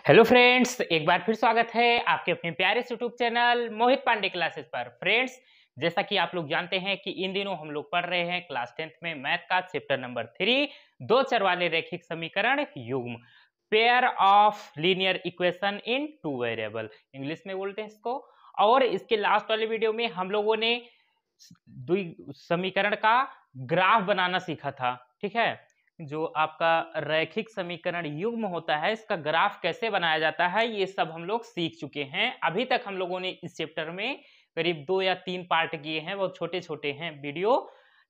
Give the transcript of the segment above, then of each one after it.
Hello friends, एक बार फिर स्वागत है आपके अपने प्यारे यूट्यूब चैनल मोहित पांडे क्लासेस पर। फ्रेंड्स, जैसा कि आप लोग जानते हैं कि इन दिनों हम लोग पढ़ रहे हैं क्लास 10th में मैथ का चैप्टर नंबर 3, दो चर वाले रैखिक समीकरण युग्म, pair of linear equation in two variable, English में बोलते हैं इसको। और इसके लास्ट वाले वीडियो में हम लोगों ने समीकरण का ग्राफ बनाना सीखा था। ठीक है, जो आपका रैखिक समीकरण युग्म होता है इसका ग्राफ कैसे बनाया जाता है ये सब हम लोग सीख चुके हैं। अभी तक हम लोगों ने इस चैप्टर में करीब 2 या 3 पार्ट किए हैं, बहुत छोटे छोटे हैं वीडियो।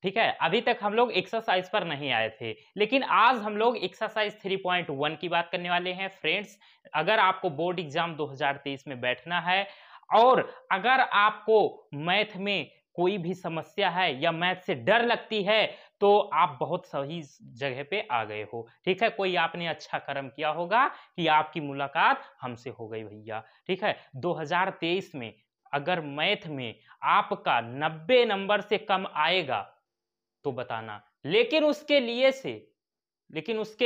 ठीक है, अभी तक हम लोग एक्सरसाइज पर नहीं आए थे, लेकिन आज हम लोग एक्सरसाइज 3.1 की बात करने वाले हैं। फ्रेंड्स, अगर आपको बोर्ड एग्जाम 2023 में बैठना है और अगर आपको मैथ में कोई भी समस्या है या मैथ से डर लगती है तो आप बहुत सही जगह पे आ गए हो। ठीक है, कोई आपने अच्छा कर्म किया होगा कि आपकी मुलाकात हमसे हो गई भैया। ठीक है, 2023 में अगर मैथ में आपका 90 नंबर से कम आएगा तो बताना, लेकिन उसके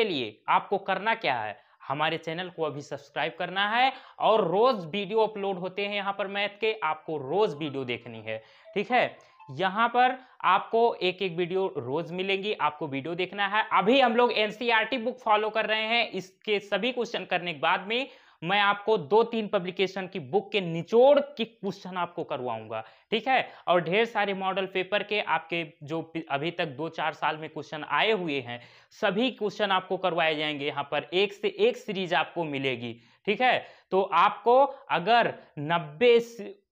लिए आपको करना क्या है, हमारे चैनल को अभी सब्सक्राइब करना है और रोज वीडियो अपलोड होते हैं यहाँ पर मैथ के, आपको रोज वीडियो देखनी है। ठीक है, यहाँ पर आपको एक एक वीडियो रोज मिलेंगी, आपको वीडियो देखना है। अभी हम लोग एनसीईआरटी बुक फॉलो कर रहे हैं, इसके सभी क्वेश्चन करने के बाद में मैं आपको 2-3 पब्लिकेशन की बुक के निचोड़ के क्वेश्चन आपको करवाऊंगा। ठीक है, और ढेर सारे मॉडल पेपर के आपके जो अभी तक 2-4 साल में क्वेश्चन आए हुए हैं सभी क्वेश्चन आपको करवाए जाएंगे। यहाँ पर एक से एक सीरीज आपको मिलेगी। ठीक है, तो आपको अगर 90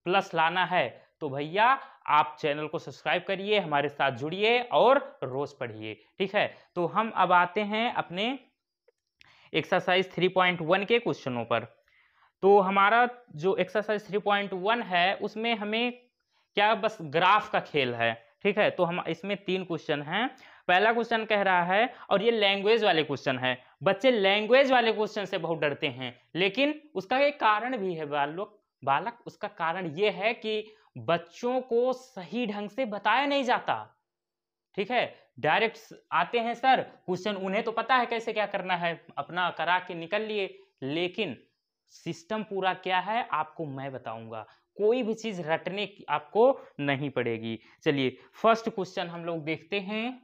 प्लस लाना है तो भैया आप चैनल को सब्सक्राइब करिए, हमारे साथ जुड़िए और रोज पढ़िए। ठीक है, तो हम अब आते हैं अपने एक्सरसाइज 3.1 के क्वेश्चनों पर। तो हमारा जो एक्सरसाइज 3.1 है उसमें हमें क्या, बस ग्राफ का खेल है। ठीक है, तो हम इसमें 3 क्वेश्चन हैं। पहला क्वेश्चन कह रहा है, और ये लैंग्वेज वाले क्वेश्चन है। बच्चे लैंग्वेज वाले क्वेश्चन से बहुत डरते हैं, लेकिन उसका एक कारण भी है बालक, उसका कारण ये है कि बच्चों को सही ढंग से बताया नहीं जाता। ठीक है, डायरेक्ट आते हैं सर क्वेश्चन, उन्हें तो पता है कैसे क्या करना है, अपना करा के निकल लिए, लेकिन सिस्टम पूरा क्या है आपको मैं बताऊंगा। कोई भी चीज रटने की आपको नहीं पड़ेगी। चलिए फर्स्ट क्वेश्चन हम लोग देखते हैं।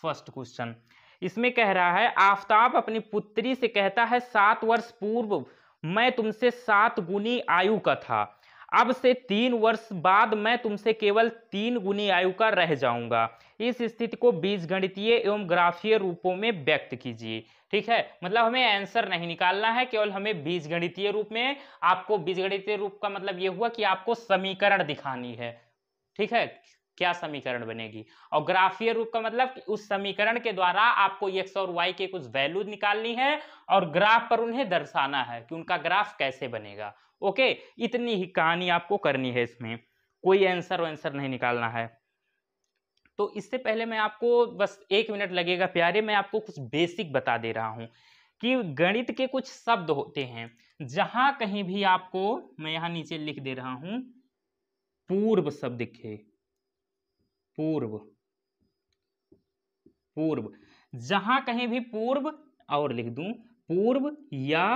फर्स्ट क्वेश्चन इसमें कह रहा है, आफताब अपनी पुत्री से कहता है 7 वर्ष पूर्व मैं तुमसे 7 गुनी आयु का था, अब से 3 वर्ष बाद मैं तुमसे केवल 3 गुनी आयु का रह जाऊंगा। इस स्थिति को बीजगणितीय एवं ग्राफीय रूपों में व्यक्त कीजिए। ठीक है, मतलब हमें आंसर नहीं निकालना है, केवल हमें बीजगणितीय रूप में, आपको बीजगणितीय रूप का मतलब यह हुआ कि आपको समीकरण दिखानी है। ठीक है, क्या समीकरण बनेगी, और ग्राफीय रूप का मतलब कि उस समीकरण के द्वारा आपको x और y के कुछ वैल्यू निकालनी है और ग्राफ पर उन्हें दर्शाना है कि उनका ग्राफ कैसे बनेगा। ओके, इतनी ही कहानी आपको करनी है, इसमें कोई आंसर नहीं निकालना है। तो इससे पहले मैं आपको बस 1 मिनट लगेगा प्यारे, मैं आपको कुछ बेसिक बता दे रहा हूं कि गणित के कुछ शब्द होते हैं, जहां कहीं भी आपको, मैं यहां नीचे लिख दे रहा हूं, पूर्व शब्द लिखे, पूर्व, जहां कहीं भी पूर्व, और लिख दूं पूर्व या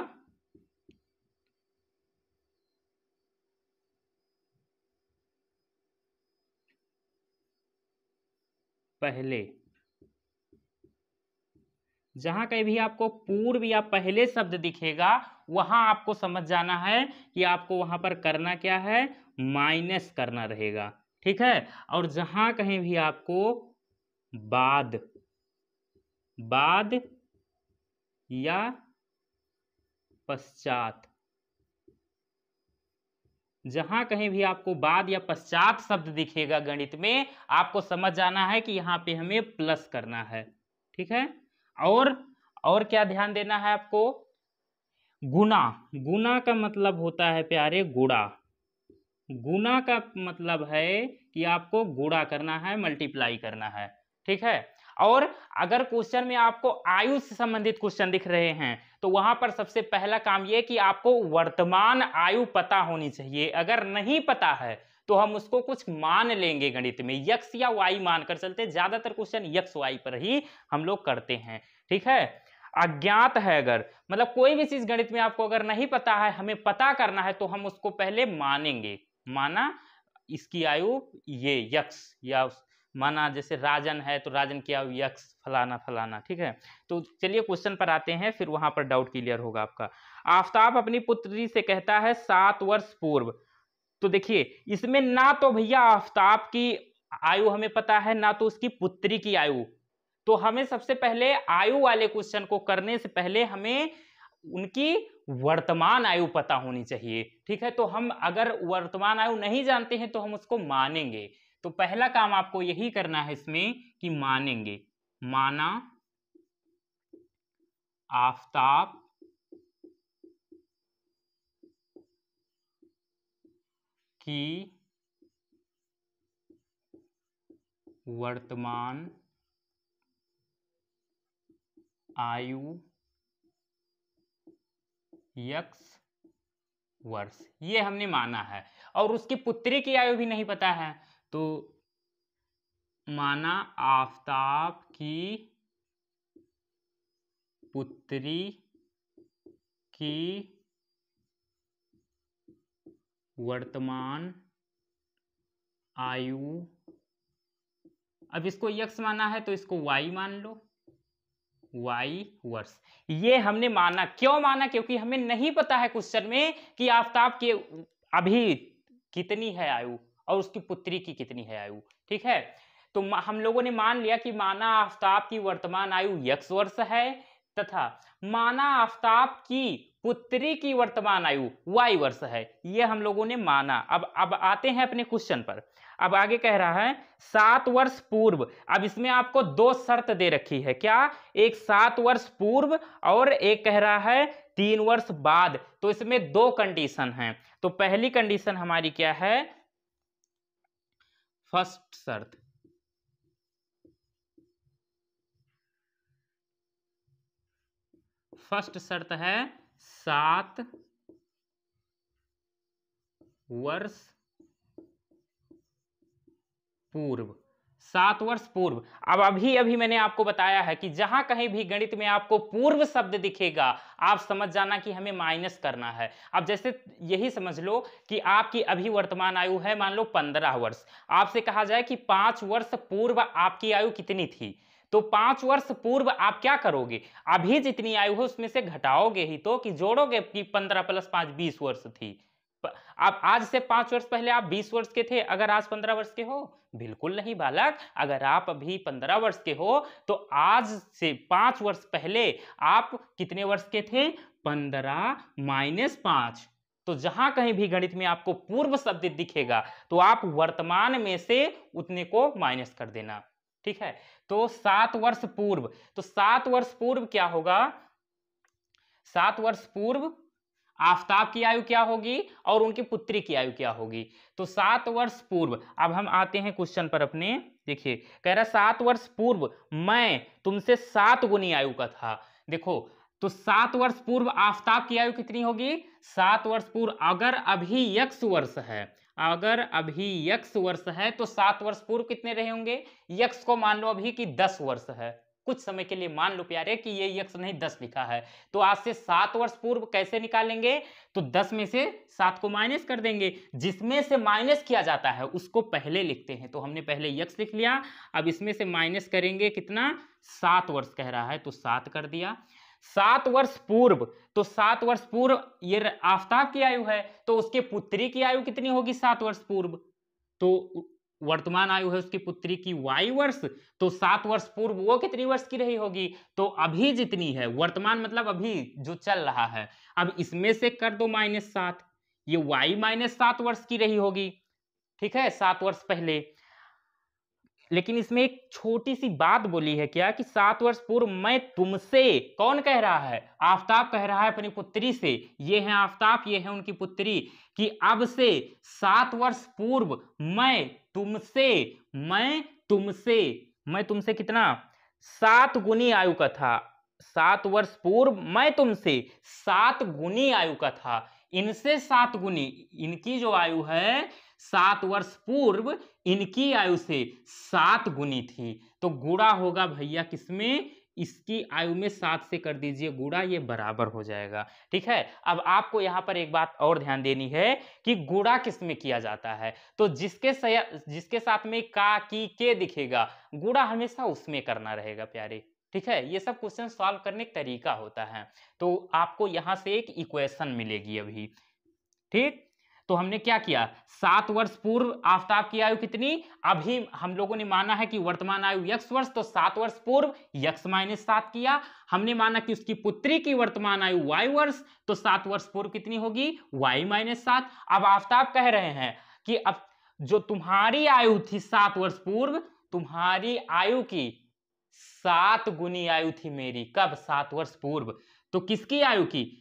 पहले, जहां कहीं भी आपको पूर्व या पहले शब्द दिखेगा वहां आपको समझ जाना है कि आपको वहां पर करना क्या है, माइनस करना रहेगा। ठीक है, और जहां कहीं भी आपको बाद या पश्चात, जहां कहीं भी आपको बाद या पश्चात शब्द दिखेगा गणित में, आपको समझ जाना है कि यहां पे हमें प्लस करना है। ठीक है, और क्या ध्यान देना है आपको, गुना का मतलब होता है प्यारे गुणा, गुना का मतलब है कि आपको गुणा करना है, मल्टीप्लाई करना है। ठीक है, और अगर क्वेश्चन में आपको आयु से संबंधित क्वेश्चन दिख रहे हैं तो वहां पर सबसे पहला काम यह कि आपको वर्तमान आयु पता होनी चाहिए। अगर नहीं पता है तो हम उसको कुछ मान लेंगे गणित में, यक्स या वाई मानकर चलते, ज्यादातर क्वेश्चन यक्स वाई पर ही हम लोग करते हैं। ठीक है, अज्ञात है अगर, मतलब कोई भी चीज गणित में आपको अगर नहीं पता है, हमें पता करना है, तो हम उसको पहले मानेंगे। माना इसकी आयु ये यक्स, या माना जैसे राजन है तो राजन की आयु यक्स फलाना फलाना, ठीक है। तो चलिए क्वेश्चन पर आते हैं, फिर वहां पर डाउट क्लियर होगा आपका। आफताब अपनी पुत्री से कहता है 7 वर्ष पूर्व। तो देखिए इसमें ना तो भैया आफताब की आयु हमें पता है, ना तो उसकी पुत्री की आयु। तो हमें सबसे पहले आयु वाले क्वेश्चन को करने से पहले हमें उनकी वर्तमान आयु पता होनी चाहिए, ठीक है। तो हम अगर वर्तमान आयु नहीं जानते हैं तो हम उसको मानेंगे। तो पहला काम आपको यही करना है इसमें कि मानेंगे। माना आफताब की वर्तमान आयु यक्स वर्ष, ये हमने माना है। और उसकी पुत्री की आयु भी नहीं पता है, तो माना आफताब की पुत्री की वर्तमान आयु, अब इसको यक्स माना है तो इसको वाई मान लो, वाई वर्ष। ये हमने माना। क्यों माना? क्योंकि हमें नहीं पता है क्वेश्चन में कि आफताब की अभी कितनी है आयु और उसकी पुत्री की कितनी है आयु, ठीक है। तो हम लोगों ने मान लिया कि माना आफताब की वर्तमान आयु यक्स वर्ष है, तथा माना आफताब की पुत्री की वर्तमान आयु वाई वर्ष है, ये हम लोगों ने माना। अब आते हैं अपने क्वेश्चन पर। अब आगे कह रहा है 7 वर्ष पूर्व। अब इसमें आपको 2 शर्त दे रखी है, क्या? एक 7 वर्ष पूर्व और एक कह रहा है 3 वर्ष बाद। तो इसमें 2 कंडीशन हैं। तो पहली कंडीशन हमारी क्या है? फर्स्ट शर्त, फर्स्ट शर्त है 7 वर्ष पूर्व। 7 वर्ष पूर्व। अब अभी मैंने आपको बताया है कि जहां कहीं भी गणित में आपको पूर्व शब्द दिखेगा, आप समझ जाना कि हमें माइनस करना है। अब जैसे यही समझ लो कि आपकी अभी वर्तमान आयु है मान लो 15 वर्ष। आपसे कहा जाए कि 5 वर्ष पूर्व आपकी आयु कितनी थी, तो 5 वर्ष पूर्व आप क्या करोगे? अभी जितनी आयु है उसमें से घटाओगे ही तो, कि जोड़ोगे कि 15 + 5 20 वर्ष थी। आप आज से 5 वर्ष पहले आप 20 वर्ष के थे, अगर आज 15 वर्ष के हो? बिल्कुल नहीं बालक। अगर आप अभी 15 वर्ष के हो तो आज से 5 वर्ष पहले आप कितने वर्ष के थे? 15 - 5। तो जहां कहीं भी गणित में आपको पूर्व शब्द दिखेगा तो आप वर्तमान में से उतने को माइनस कर देना, ठीक है। तो 7 वर्ष पूर्व, तो 7 वर्ष पूर्व क्या होगा? 7 वर्ष पूर्व आफताब की आयु क्या होगी और उनकी पुत्री की आयु क्या होगी? तो 7 वर्ष पूर्व। अब हम आते हैं क्वेश्चन पर अपने। देखिए कह रहा है 7 वर्ष पूर्व मैं तुमसे 7 गुनी आयु का था। देखो तो 7 वर्ष पूर्व आफताब की आयु कितनी होगी? 7 वर्ष पूर्व। अगर अभी यक्स वर्ष है, अगर अभी यक्स वर्ष है तो 7 वर्ष पूर्व कितने रहे होंगे? यक्स को मान लो अभी कि 10 वर्ष है। कुछ समय के लिए मान लो प्यारे कि ये यक्स नहीं 10 लिखा है। तो आज से 7 वर्ष पूर्व कैसे निकालेंगे? तो 10 में से 7 को माइनस कर देंगे। जिसमें से माइनस किया जाता है उसको पहले लिखते हैं। तो हमने पहले यक्स लिख लिया। अब इसमें से माइनस करेंगे कितना? 7 वर्ष कह रहा है तो 7 कर दिया। 7 वर्ष पूर्व, तो 7 वर्ष पूर्व ये आफताब की आयु है, तो उसके पुत्री की आयु कितनी होगी 7 वर्ष पूर्व? तो वर्तमान आयु है उसकी पुत्री की वाई वर्ष, तो 7 वर्ष पूर्व वो कितनी वर्ष की रही होगी? तो अभी जितनी है, वर्तमान मतलब अभी जो चल रहा है, अब इसमें से कर दो -7, ये वाई -7 वर्ष की रही होगी, ठीक है, 7 वर्ष पहले। लेकिन इसमें एक छोटी सी बात बोली है, क्या? कि 7 वर्ष पूर्व मैं तुमसे, कौन कह रहा है? आफताब कह रहा है अपनी पुत्री से। ये है आफताब, ये है उनकी पुत्री, कि अब से 7 वर्ष पूर्व मैं तुमसे कितना? 7 गुनी आयु का था। 7 वर्ष पूर्व मैं तुमसे 7 गुनी आयु का था। इनसे 7 गुनी, इनकी जो आयु है 7 वर्ष पूर्व इनकी आयु से 7 गुनी थी। तो गुणा होगा भैया किसमें? इसकी आयु में 7 से कर दीजिए गुणा, ये बराबर हो जाएगा। ठीक है, अब आपको यहाँ पर एक बात और ध्यान देनी है कि गुणा किस में किया जाता है, तो जिसके साथ में का, की, के दिखेगा, गुणा हमेशा उसमें करना रहेगा प्यारे। ठीक है, ये सब क्वेश्चन सॉल्व करने का तरीका होता है। तो आपको यहां से एक इक्वेशन मिलेगी अभी। ठीक, तो हमने क्या किया, 7 वर्ष पूर्व आफ्ताब की आयु कितनी, अभी हम लोगों ने माना है कि वर्तमान आयु x वर्ष, तो 7 वर्ष पूर्व x माइनस 7 किया। हमने माना कि उसकी पुत्री की वर्तमान आयु y वर्ष, तो 7 वर्ष पूर्व कितनी होगी, y माइनस 7। अब आफ्ताब कह रहे हैं कि अब जो तुम्हारी आयु थी 7 वर्ष पूर्व, तुम्हारी आयु की 7 गुनी आयु थी मेरी, कब, 7 वर्ष पूर्व। तो किसकी आयु की,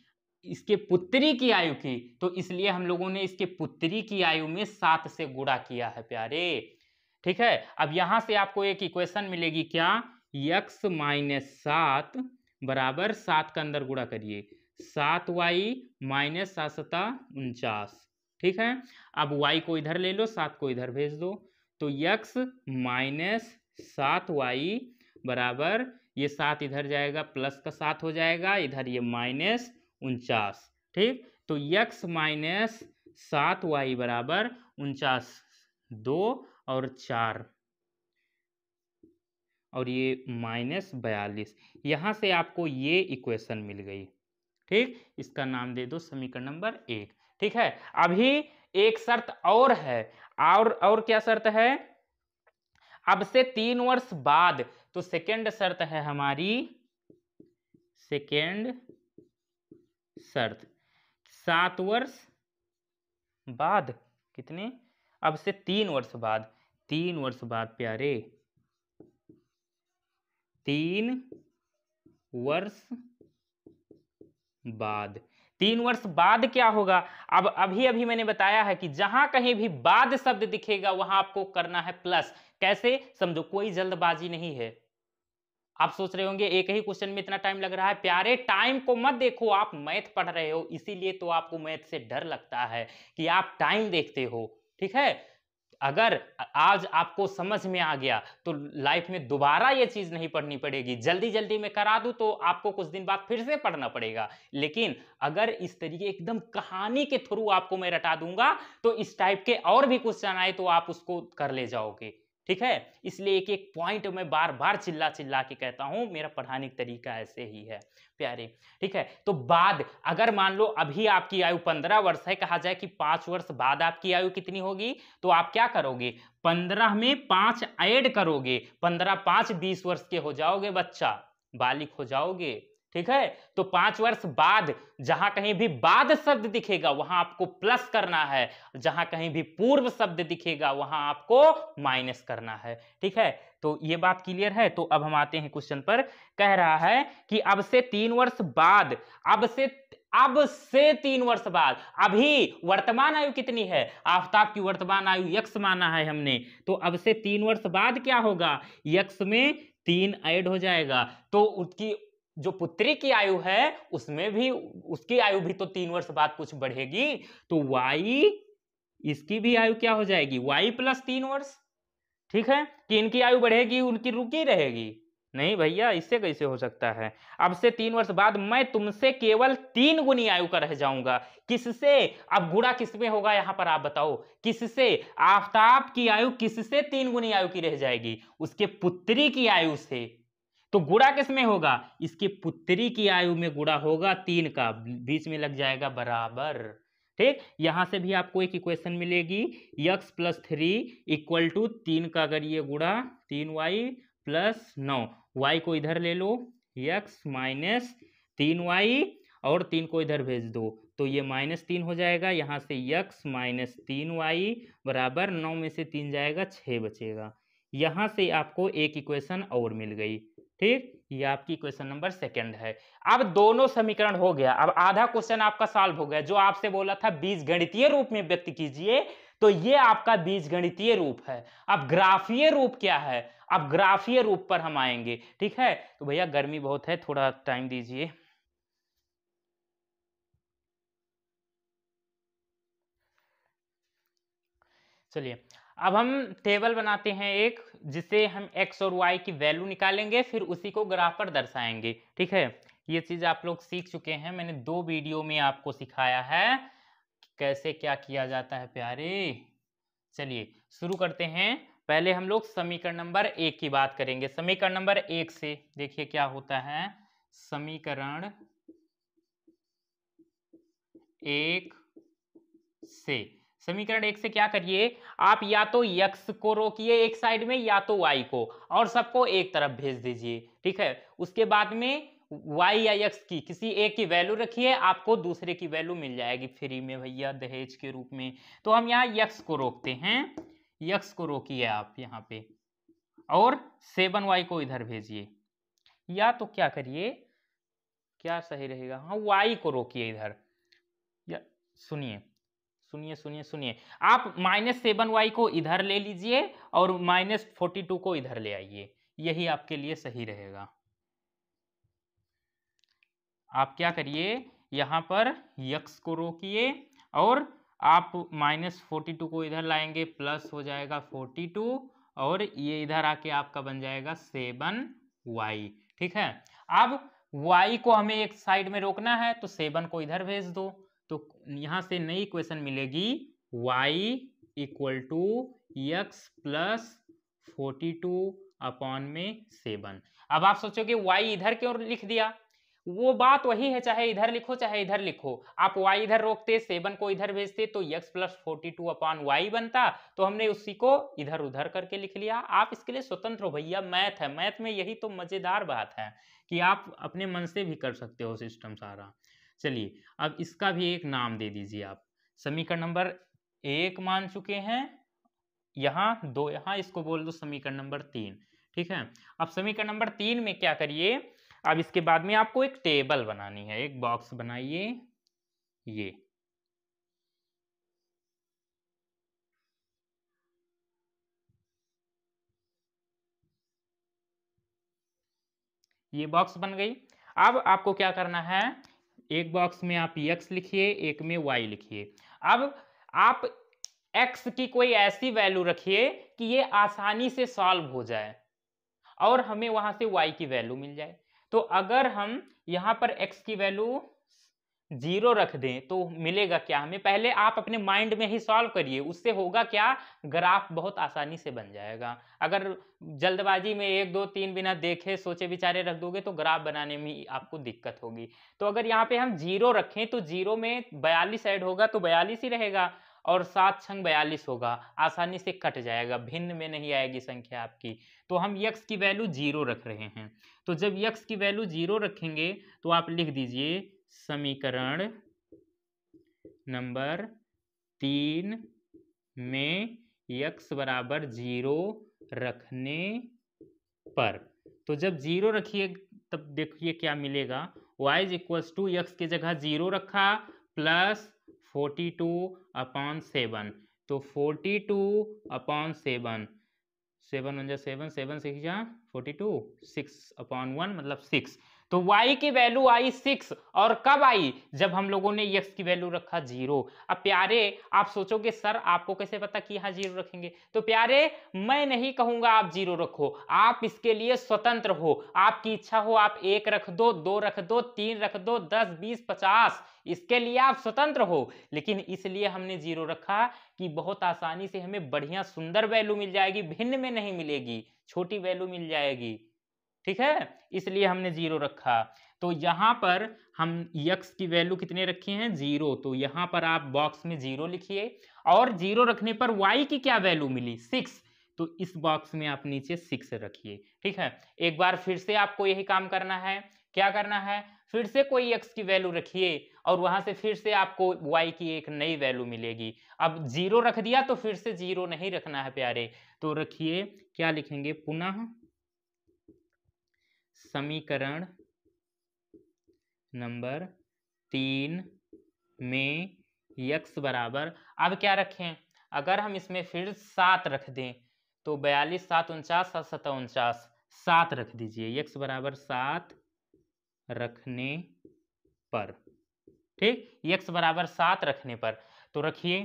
इसके पुत्री की आयु की, तो इसलिए हम लोगों ने इसके पुत्री की आयु में 7 से गुणा किया है प्यारे। ठीक है, अब यहां से आपको एक इक्वेशन मिलेगी, क्या, x माइनस 7 बराबर 7 का अंदर गुणा करिए, 7y माइनस 7 49। ठीक है, अब y को इधर ले लो, 7 को इधर भेज दो, तो x माइनस 7y बराबर, ये 7 इधर जाएगा, प्लस का 7 हो जाएगा, इधर ये माइनस 49। ठीक, तो x माइनस 7y बराबर 49, 2 और 4 और ये माइनस 42। यहां से आपको ये इक्वेशन मिल गई। ठीक, इसका नाम दे दो समीकरण नंबर 1। ठीक है, अभी एक शर्त और है, और क्या शर्त है, अब से 3 वर्ष बाद, तो सेकेंड शर्त है हमारी, सेकेंड शर्त, 7 वर्ष बाद कितने, अब से 3 वर्ष बाद, 3 वर्ष बाद प्यारे, 3 वर्ष बाद, 3 वर्ष बाद क्या होगा, अब अभी मैंने बताया है कि जहां कहीं भी बाद शब्द दिखेगा वहां आपको करना है प्लस। कैसे, समझो, कोई जल्दबाजी नहीं है। आप सोच रहे होंगे एक ही क्वेश्चन में इतना टाइम लग रहा है, प्यारे टाइम को मत देखो, आप मैथ पढ़ रहे हो, इसीलिए तो आपको मैथ से डर लगता है कि आप टाइम देखते हो। ठीक है, अगर आज आपको समझ में आ गया तो लाइफ में दोबारा ये चीज नहीं पढ़नी पड़ेगी। जल्दी जल्दी में करा दूं तो आपको कुछ दिन बाद फिर से पढ़ना पड़ेगा, लेकिन अगर इस तरीके एकदम कहानी के थ्रू आपको मैं रटा दूंगा तो इस टाइप के और भी क्वेश्चन आए तो आप उसको कर ले जाओगे। ठीक है, इसलिए एक एक पॉइंट मैं बार बार चिल्ला चिल्ला के कहता हूं, मेरा पढ़ाने का तरीका ऐसे ही है प्यारे। ठीक है, तो बाद, अगर मान लो अभी आपकी आयु 15 वर्ष है, कहा जाए कि 5 वर्ष बाद आपकी आयु कितनी होगी, तो आप क्या करोगे, 15 में 5 ऐड करोगे, 15 5 20 वर्ष के हो जाओगे बच्चा, बालिक हो जाओगे। ठीक है, तो 5 वर्ष बाद जहां कहीं भी बाद शब्द दिखेगा वहां आपको प्लस करना है, जहां कहीं भी पूर्व शब्द दिखेगा वहां आपको माइनस करना है। ठीक है, तो ये बात क्लियर है। तो अब हम आते हैं क्वेश्चन पर, कह रहा है कि अब से 3 वर्ष बाद, अब से 3 वर्ष बाद, अभी वर्तमान आयु कितनी है, आफ्ताब की वर्तमान आयु x माना है हमने, तो अब से 3 वर्ष बाद क्या होगा, x में 3 ऐड हो जाएगा, तो उसकी जो पुत्री की आयु है उसमें भी, उसकी आयु भी तो 3 वर्ष बाद कुछ बढ़ेगी, तो y, इसकी भी आयु क्या हो जाएगी, y प्लस 3 वर्ष। ठीक है, कि इनकी आयु बढ़ेगी उनकी रुकी रहेगी, नहीं भैया, इससे कैसे हो सकता है। अब से 3 वर्ष बाद मैं तुमसे केवल 3 गुनी आयु का रह जाऊंगा, किससे, अब गुणा किसमें होगा यहां पर आप बताओ, किससे, आफ्ताब की आयु किससे 3 गुनी आयु की रह जाएगी, उसके पुत्री की आयु से, तो गुणा किसमें होगा, इसके पुत्री की आयु में गुणा होगा 3 का, बीच में लग जाएगा बराबर। ठीक, यहां से भी आपको एक इक्वेशन मिलेगी, x प्लस 3 इक्वल टू 3 का अगर ये गुणा 3y प्लस 9, y को इधर ले लो, x माइनस 3y और 3 को इधर भेज दो, तो ये माइनस 3 हो जाएगा, यहां से x माइनस 3y बराबर 9 में से 3 जाएगा 6 बचेगा। यहां से आपको एक इक्वेशन और मिल गई। ठीक, ये आपकी क्वेश्चन नंबर 2 है। अब दोनों समीकरण हो गया, अब आधा क्वेश्चन आपका सॉल्व हो गया। जो आपसे बोला था बीजगणितीय रूप में व्यक्त कीजिए, तो ये आपका बीजगणितीय रूप है। अब ग्राफीय रूप क्या है, अब ग्राफीय रूप पर हम आएंगे। ठीक है, तो भैया गर्मी बहुत है, थोड़ा टाइम दीजिए। चलिए, अब हम टेबल बनाते हैं एक, जिससे हम x और y की वैल्यू निकालेंगे, फिर उसी को ग्राफ पर दर्शाएंगे। ठीक है, ये चीज आप लोग सीख चुके हैं, मैंने 2 वीडियो में आपको सिखाया है कैसे क्या किया जाता है प्यारे। चलिए शुरू करते हैं। पहले हम लोग समीकरण नंबर 1 की बात करेंगे। समीकरण नंबर 1 से देखिए क्या होता है। समीकरण 1 से, समीकरण 1 से क्या करिए आप, या तो x को रोकिए एक साइड में या तो y को, और सबको एक तरफ भेज दीजिए। ठीक है, उसके बाद में y या x की किसी एक की वैल्यू रखिए, आपको दूसरे की वैल्यू मिल जाएगी फ्री में भैया, दहेज के रूप में। तो हम यहाँ x को रोकते हैं, x को रोकिए आप यहाँ पे, और 7y को इधर भेजिए। या तो क्या करिए, क्या सही रहेगा, हाँ y को रोकिए इधर। या सुनिए सुनिए सुनिए सुनिए, आप -7y को इधर ले लीजिए और -42 को इधर ले आइए, यही आपके लिए सही रहेगा। आप क्या करिए, यहाँ पर x को रोकिए और आप -42 को इधर लाएंगे, प्लस हो जाएगा 42, और ये इधर आके आपका बन जाएगा 7y। ठीक है, अब y को हमें एक साइड में रोकना है, तो 7 को इधर भेज दो, तो यहां से नई इक्वेशन मिलेगी y equal to x plus 42 upon में 7। अब आप सोचोगे y इधर क्यों लिख दिया, वो बात वही है, चाहे इधर लिखो चाहे इधर लिखो। आप y इधर रोकते, 7 को इधर भेजते, तो x प्लस 42 अपॉन y बनता, तो हमने उसी को इधर उधर करके लिख लिया। आप इसके लिए स्वतंत्र हो भैया, मैथ है, मैथ में यही तो मजेदार बात है कि आप अपने मन से भी कर सकते हो सिस्टम सारा। चलिए अब इसका भी एक नाम दे दीजिए आप। समीकरण नंबर 1 मान चुके हैं, यहाँ 2, यहाँ इसको बोल दो समीकरण नंबर 3। ठीक है, अब समीकरण नंबर 3 में क्या करिए, अब इसके बाद में आपको एक टेबल बनानी है, एक बॉक्स बनाइए, ये बॉक्स बन गई। अब आपको क्या करना है, एक बॉक्स में आप x लिखिए, एक में y लिखिए। अब आप x की कोई ऐसी वैल्यू रखिए कि ये आसानी से सॉल्व हो जाए और हमें वहां से y की वैल्यू मिल जाए। तो अगर हम यहाँ पर x की वैल्यू 0 रख दें तो मिलेगा क्या हमें, पहले आप अपने माइंड में ही सॉल्व करिए, उससे होगा क्या, ग्राफ बहुत आसानी से बन जाएगा। अगर जल्दबाजी में 1 2 3 बिना देखे सोचे विचारे रख दोगे तो ग्राफ बनाने में आपको दिक्कत होगी। तो अगर यहाँ पे हम 0 रखें तो 0 में 42 ऐड होगा तो 42 ही रहेगा, और 7 छंग 42 होगा, आसानी से कट जाएगा, भिन्न में नहीं आएगी संख्या आपकी। तो हम x की वैल्यू 0 रख रहे हैं, तो जब x की वैल्यू 0 रखेंगे तो आप लिख दीजिए समीकरण नंबर 3 में x बराबर 0 रखने पर, तो जब 0 रखिए तब देखिए क्या मिलेगा, y is equals to x की जगह 0 रखा प्लस 42 अपॉन 7, तो 42 अपॉन 7, 7 1 7, 7 6 जा 42, 6 अपॉन 1 मतलब 6। तो y की वैल्यू आई 6, और कब आई, जब हम लोगों ने x की वैल्यू रखा 0। अब प्यारे आप सोचोगे सर आपको कैसे पता कि यहाँ 0 रखेंगे, तो प्यारे मैं नहीं कहूंगा आप 0 रखो, आप इसके लिए स्वतंत्र हो, आपकी इच्छा हो आप 1 रख दो, 2 रख दो, 3 रख दो, 10 20 50, इसके लिए आप स्वतंत्र हो। लेकिन इसलिए हमने 0 रखा कि बहुत आसानी से हमें बढ़िया सुंदर वैल्यू मिल जाएगी, भिन्न में नहीं मिलेगी, छोटी वैल्यू मिल जाएगी। ठीक है, इसलिए हमने 0 रखा। तो यहां पर हम x की वैल्यू कितने रखे हैं, 0, तो यहां पर आप बॉक्स में 0 लिखिए, और 0 रखने पर y की क्या वैल्यू मिली, 6, तो इस बॉक्स में आप नीचे 6 रखिए। ठीक है, एक बार फिर से आपको यही काम करना है, क्या करना है, फिर से कोई x की वैल्यू रखिए और वहां से फिर से आपको y की एक नई वैल्यू मिलेगी। अब 0 रख दिया तो फिर से 0 नहीं रखना है प्यारे, तो रखिए, क्या लिखेंगे, पुनः समीकरण नंबर 3 में x बराबर, अब क्या रखें, अगर हम इसमें फिर 7 रख दें तो 42 7 49 7 7 49, 7 रख दीजिए, x बराबर 7 रखने पर, ठीक, x बराबर 7 रखने पर, तो रखिए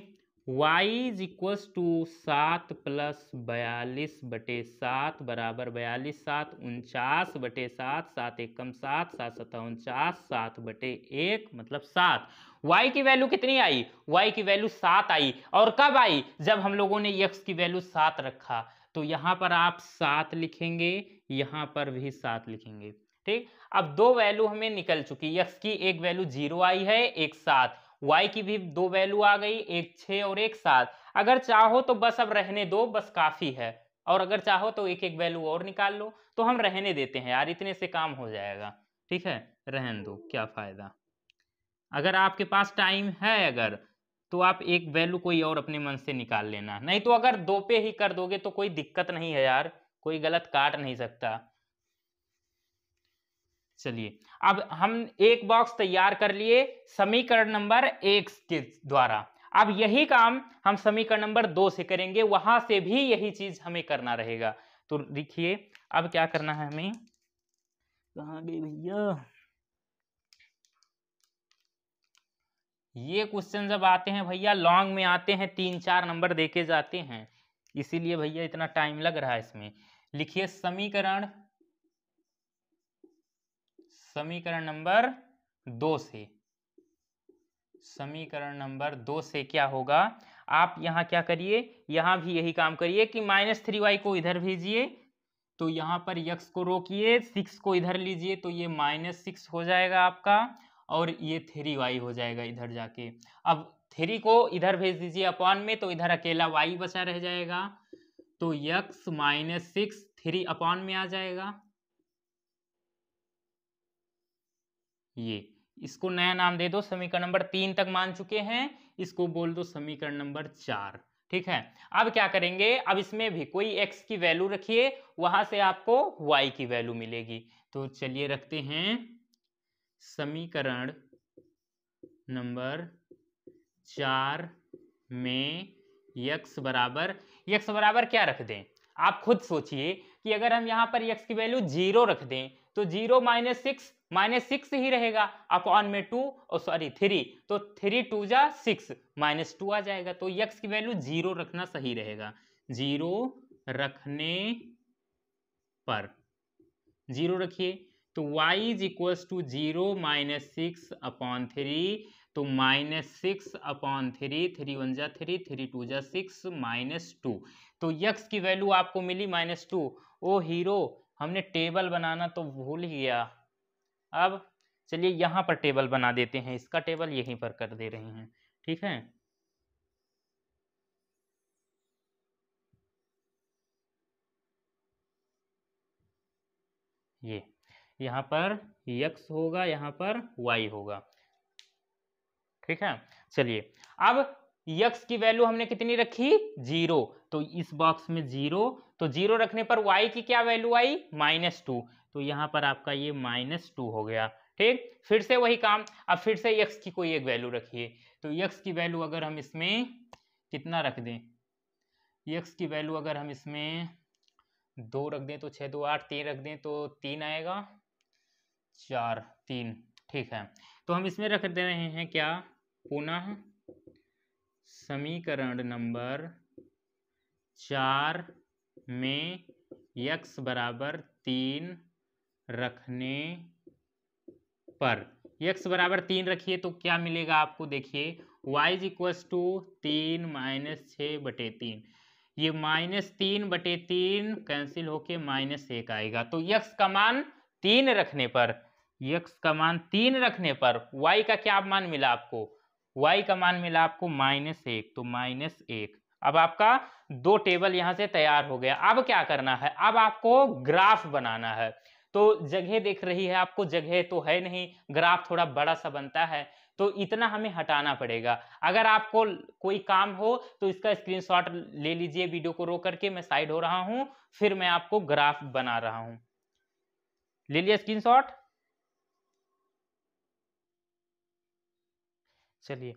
y is equals to 7 plus 42/7 बराबर 42, 7 49/7, 7 एकम 7, 7 7 49, 7/1 मतलब 7। y की वैल्यू कितनी आई? y की वैल्यू 7 आई। और कब आई? जब हम लोगों ने x की वैल्यू 7 रखा। तो यहां पर आप 7 लिखेंगे, यहां पर भी 7 लिखेंगे। ठीक, अब दो वैल्यू हमें निकल चुकी। x की एक वैल्यू 0 आई है, एक 7। y की भी दो वैल्यू आ गई, एक 6 और एक 7। अगर चाहो तो बस अब रहने दो, बस काफी है। और अगर चाहो तो एक एक वैल्यू और निकाल लो। तो हम रहने देते हैं यार, इतने से काम हो जाएगा। ठीक है, रहने दो, क्या फायदा। अगर आपके पास टाइम है अगर, तो आप एक वैल्यू कोई और अपने मन से निकाल लेना। नहीं तो अगर दो पे ही कर दोगे तो कोई दिक्कत नहीं है यार, कोई गलत काट नहीं सकता। चलिए, अब हम एक बॉक्स तैयार कर लिए समीकरण नंबर 1 के द्वारा। अब यही काम हम समीकरण नंबर 2 से करेंगे, वहां से भी यही चीज हमें करना रहेगा। तो देखिए अब क्या करना है हमें। कहां गए भैया? ये क्वेश्चन जब आते हैं भैया लॉन्ग में आते हैं, 3-4 नंबर देके जाते हैं, इसीलिए भैया इतना टाइम लग रहा है इसमें। लिखिए समीकरण नंबर 2 से। समीकरण नंबर 2 से क्या होगा, आप यहां क्या करिए, यहां भी यही काम करिए कि -3y को इधर भेजिए, तो यहां पर x को रोकिए, 6 को इधर लीजिए तो ये -6 हो जाएगा आपका, और ये 3y हो जाएगा इधर जाके। अब 3 को इधर भेज दीजिए अपॉन में, तो इधर अकेला y बचा रह जाएगा, तो x -6 3 अपॉन में आ जाएगा। ये इसको नया नाम दे दो, समीकरण नंबर 3 तक मान चुके हैं, इसको बोल दो समीकरण नंबर 4। ठीक है, अब क्या करेंगे, अब इसमें भी कोई x की वैल्यू रखिए, वहां से आपको y की वैल्यू मिलेगी। तो चलिए रखते हैं समीकरण नंबर 4 में x बराबर क्या रख दें। आप खुद सोचिए कि अगर हम यहां पर x की वैल्यू 0 रख दें तो 0 -6 ही रहेगा, अपॉन में 2 और सॉरी 3, तो 3 2 जा 6 -2 आ जाएगा। तो x की वैल्यू 0 रखना सही रहेगा। 0 रखने पर 0 रखिए, तो y is equals to 0 -6 upon 3, तो -6 अपॉन 3, 3 1 जा 3, 3 2 जा 6 -2। तो x की वैल्यू आपको मिली -2। ओ हीरो, हमने टेबल बनाना तो भूल ही गया। अब चलिए यहां पर टेबल बना देते हैं, इसका टेबल यहीं पर कर दे रहे हैं। ठीक है, ये यहां पर x होगा, यहां पर y होगा। ठीक है, चलिए अब x की वैल्यू हमने कितनी रखी, 0, तो इस बॉक्स में 0, तो 0 रखने पर y की क्या वैल्यू आई, -2, तो यहां पर आपका ये -2 हो गया। ठीक, फिर से वही काम, अब फिर से x की कोई एक वैल्यू रखिए, तो x की वैल्यू अगर हम इसमें कितना रख दें, x की वैल्यू अगर हम इसमें 2 रख दें तो 6 2 8, 3 रख दें तो 3 आएगा, 4 3। ठीक है, तो हम इसमें रख दे रहे हैं क्या, पुनः समीकरण नंबर 4 में x बराबर 3 रखने पर, x बराबर 3 रखिए तो क्या मिलेगा आपको, देखिए y इज इक्वल्स टू 3 -6/3, ये -3/3 कैंसिल होके -1 आएगा। तो x का मान 3 रखने पर, x का मान 3 रखने पर y का क्या मान मिला आपको, y का मान मिला आपको -1, तो -1। अब आपका दो टेबल यहां से तैयार हो गया। अब क्या करना है, अब आपको ग्राफ बनाना है। तो जगह दिख रही है आपको, जगह तो है नहीं, ग्राफ थोड़ा बड़ा सा बनता है, तो इतना हमें हटाना पड़ेगा। अगर आपको कोई काम हो तो इसका स्क्रीनशॉट ले लीजिए, वीडियो को रोक करके, मैं साइड हो रहा हूं, फिर मैं आपको ग्राफ बना रहा हूं। ले लिया स्क्रीनशॉट। चलिए,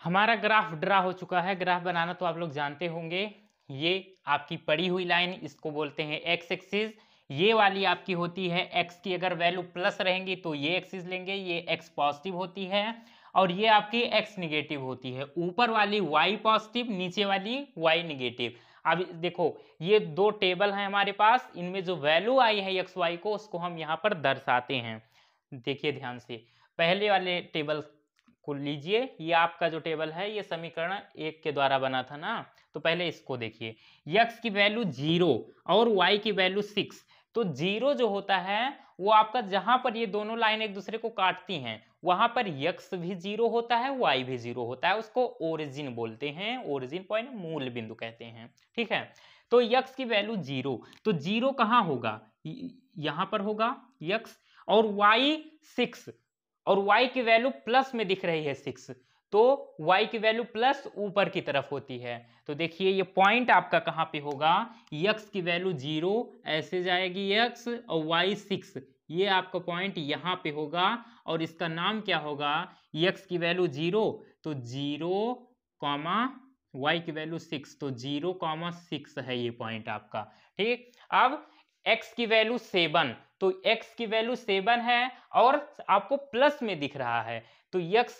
हमारा ग्राफ ड्रा हो चुका है। ग्राफ बनाना तो आप लोग जानते होंगे, ये आपकी पड़ी हुई लाइन, इसको बोलते हैं एक्स एक्सिस। ये वाली आपकी होती है एक्स की अगर वैल्यू प्लस रहेंगी तो ये एक्सिस लेंगे, ये एक्स पॉजिटिव होती है। और ये आपकी x निगेटिव होती है, ऊपर वाली y पॉजिटिव, नीचे वाली y निगेटिव। अब देखो ये दो टेबल हैं हमारे पास, इनमें जो वैल्यू आई है एक्स वाई को उसको हम यहाँ पर दर्शाते हैं। देखिए ध्यान से, पहले वाले टेबल को लीजिए, ये आपका जो टेबल है ये समीकरण 1 के द्वारा बना था ना, तो पहले इसको देखिए, x की वैल्यू 0 और y की वैल्यू 6। तो 0 जो होता है वो आपका जहां पर ये दोनों लाइन एक दूसरे को काटती हैं वहां पर x भी 0 होता है, y भी 0 होता है, उसको ओरिजिन बोलते हैं, ओरिजिन पॉइंट मूल बिंदु कहते हैं। ठीक है, तो x की वैल्यू 0, तो 0 कहाँ होगा, यहां पर होगा x, और y 6, और y की वैल्यू प्लस में दिख रही है 6, तो y की वैल्यू प्लस ऊपर की तरफ होती है। तो देखिए ये पॉइंट आपका कहाँ पे होगा, x की वैल्यू 0 ऐसे जाएगी x और y 6, ये आपका पॉइंट यहाँ पे होगा, और इसका नाम क्या होगा, x की वैल्यू 0 तो 0 कॉमा y की वैल्यू 6, तो 0,6 है ये पॉइंट आपका। ठीक, अब x की वैल्यू 7, तो x की वैल्यू 7 है और आपको प्लस में दिख रहा है, तो x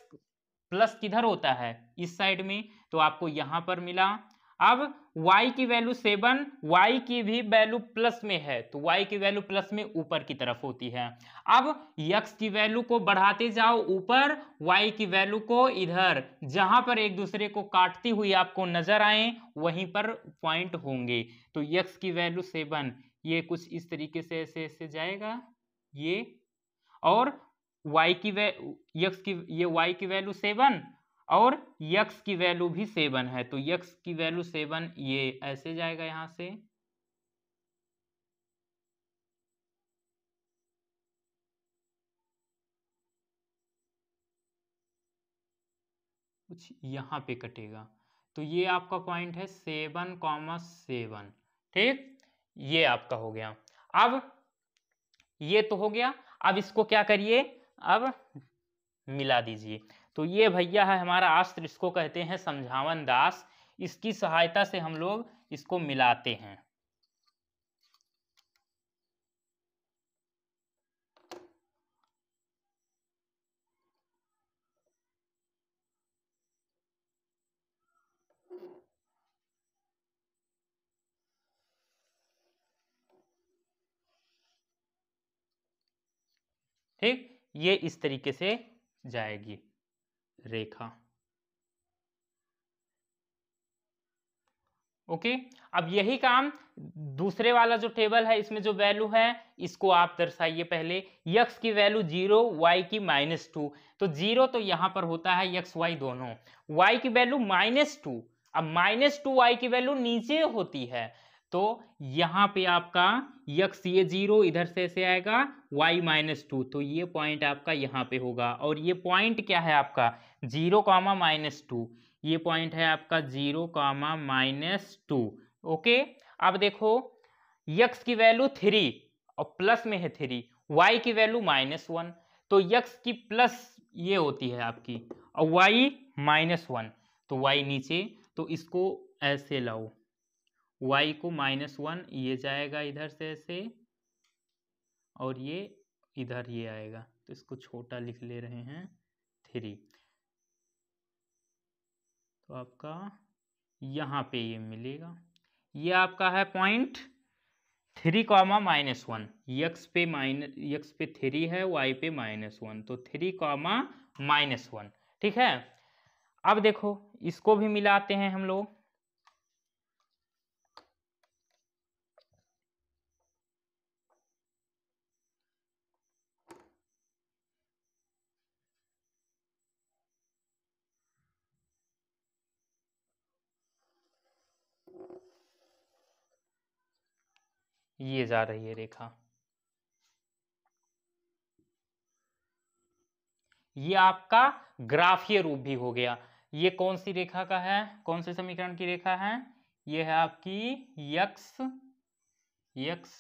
प्लस किधर होता है, इस साइड में, तो आपको यहां पर मिला। अब y की वैल्यू 7, y की भी वैल्यू प्लस में है, तो y की वैल्यू प्लस में ऊपर की तरफ होती है। अब x की वैल्यू को बढ़ाते जाओ ऊपर, y की वैल्यू को इधर, जहां पर एक दूसरे को काटती हुई आपको नजर आए वहीं पर पॉइंट होंगे। तो x की वैल्यू 7, ये कुछ इस तरीके से ऐसे ऐसे जाएगा ये, और y की ये y की वैल्यू 7 और x की वैल्यू भी 7 है, तो x की वैल्यू 7 ये ऐसे जाएगा यहां से, कुछ यहां पे कटेगा, तो ये आपका पॉइंट है 7,7। ठीक, ये आपका हो गया। अब ये तो हो गया, अब इसको क्या करिए, अब मिला दीजिए। तो ये भैया है हमारा अस्त्र, इसको कहते हैं समझावन दास, इसकी सहायता से हम लोग इसको मिलाते हैं। ठीक, ये इस तरीके से जाएगी रेखा। ओके, अब यही काम दूसरे वाला जो टेबल है इसमें जो वैल्यू है इसको आप दर्शाइए पहले, x की वैल्यू 0, y की -2, तो 0 तो यहां पर होता है x y दोनों, y की वैल्यू -2, अब -2 y की वैल्यू नीचे होती है, तो यहां पे आपका x ये 0 इधर से ऐसे आएगा, y -2, तो ये पॉइंट आपका यहां पे होगा, और ये पॉइंट क्या है आपका 0, -2, ये पॉइंट है आपका 0, -2। ओके, अब देखो x की वैल्यू 3 और प्लस में है 3, y की वैल्यू -1, तो x की प्लस ये होती है आपकी और y -1, तो y नीचे, तो इसको ऐसे लाओ, y को -1 ये जाएगा इधर से ऐसे, और ये इधर ये आएगा, तो इसको छोटा लिख ले रहे हैं 3, तो आपका यहाँ पे ये मिलेगा, ये आपका है पॉइंट 3, -1, x पे 3 है, y पे -1, तो 3, -1। ठीक है, अब देखो इसको भी मिलाते हैं हम लोग। ये जा रही है रेखा, ये आपका ग्राफीय रूप भी हो गया। ये कौन सी रेखा का है, कौन से समीकरण की रेखा है, ये है आपकी x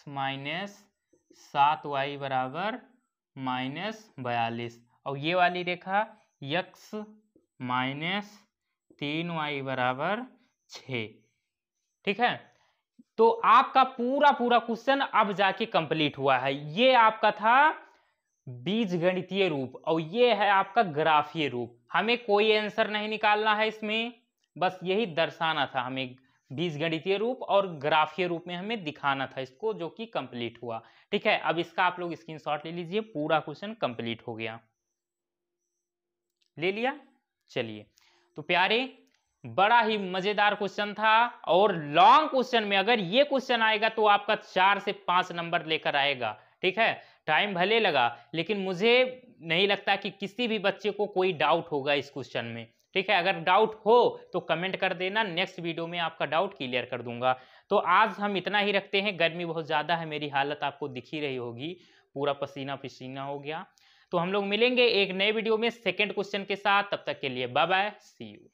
-7y बराबर -42, और ये वाली रेखा x -3y बराबर 6। ठीक है, तो आपका पूरा पूरा क्वेश्चन अब जाके कंप्लीट हुआ है। ये आपका था बीजगणितीय रूप और ये है आपका ग्राफीय रूप। हमें कोई आंसर नहीं निकालना है इसमें, बस यही दर्शाना था हमें, बीजगणितीय रूप और ग्राफीय रूप में हमें दिखाना था इसको, जो कि कंप्लीट हुआ। ठीक है, अब इसका आप लोग स्क्रीनशॉट ले लीजिए, पूरा क्वेश्चन कंप्लीट हो गया। ले लिया? चलिए, तो प्यारे बड़ा ही मजेदार क्वेश्चन था और लॉन्ग क्वेश्चन में अगर ये क्वेश्चन आएगा तो आपका 4 से 5 नंबर लेकर आएगा। ठीक है, टाइम भले लगा लेकिन मुझे नहीं लगता कि किसी भी बच्चे को कोई डाउट होगा इस क्वेश्चन में। ठीक है, अगर डाउट हो तो कमेंट कर देना, नेक्स्ट वीडियो में आपका डाउट क्लियर कर दूंगा। तो आज हम इतना ही रखते हैं, गर्मी बहुत ज़्यादा है, मेरी हालत आपको दिख ही रही होगी, पूरा पसीना पसीना हो गया। तो हम लोग मिलेंगे एक नए वीडियो में सेकंड क्वेश्चन के साथ, तब तक के लिए बाय बाय, सी यू।